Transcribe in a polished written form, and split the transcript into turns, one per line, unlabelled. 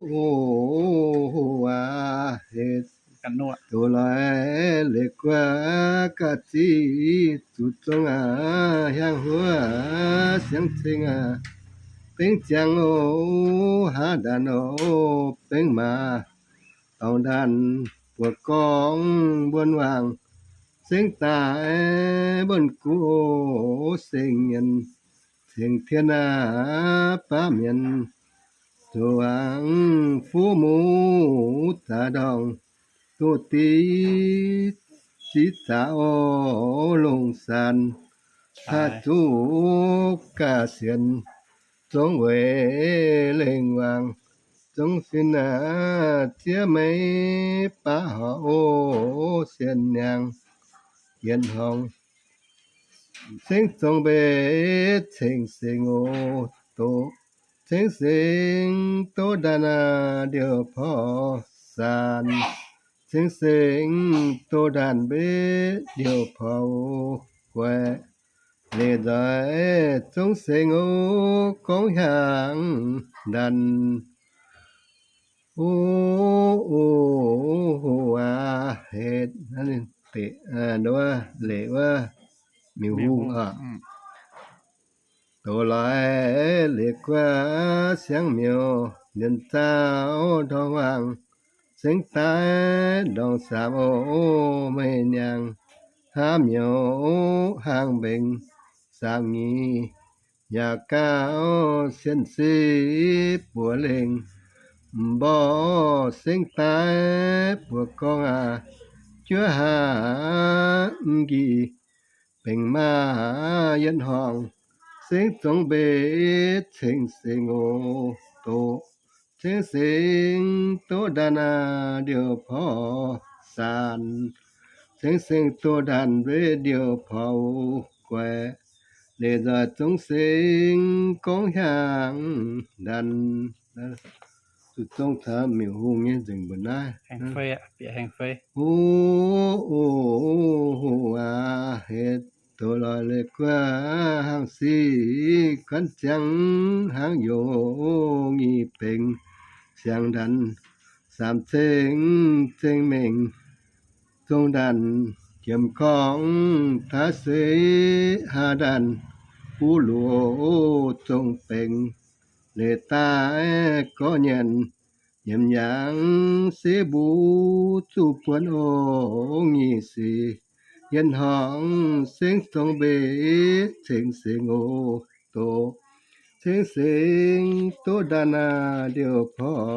โอ้ว่าเฮ็ด
กันนวด
ตัวลายเล็กกว่ากะจีสุดจงยังหัวเสียงเทิงเป็นจังหาดานเป็นมาเอาดันปวดกองบนวางเสียงตายบนกูเสียงเงินเสียงเทียนาป้าเมียนตัวฟูหมูตาดองตุติจิตาโอลงสันถ้าทุกกะเสียนจงเวเล่งวางจงสินาเทียไม่ป้าหาโอเสียนยังเย็นห้องเสียงจงเบเสียงเสียงโอโตเสียงเสียงโตดานาเดียวพอสานเสียงเสียงโตดานเบเดียวพอแควเลดายจงเสียงโอกองหางดันโอ้ว่าเฮ็ดนั่นเตะดัวเลว่ามีหูตัวลายเล็กกว่าเสียงเมียวเดินเต้าทองวางเสียงตายดองสามไม่ยังหาเมียวห่างเบ่งสามงีอยากก้าวเส้นสีปัวเล็งบ่เสียงตายปัวกองจัวหากีเป็นมาเย็นห้องเสียงจงเบเสียงเสียงโอโตเสียงเสียงโตดานาเดียวพอสานเสียงเสียงโตดานเรเดียวพอแควเลดาจงเสียงกองหางดันสุดจงทำมีหูเงี้ยจึงบ่ได้
แห่งเฟยเปียแห่งเฟย
โอ้เฮ็ดตัวลอยเล็กกว่าหางสีกันจังหางโยงีเป็งเสียงดันสามเทิงเทิงเม่งจงดันเข็มของทาเสหาดันผู้หลวจงเป็งเลตายก็เย็นเยี่ยมยังเสบูสุปวนโองีสีเย็นห้องเสียงทรงเบเสียงเสียงโอโตเสียงเสียงโตดานาเดียวพอ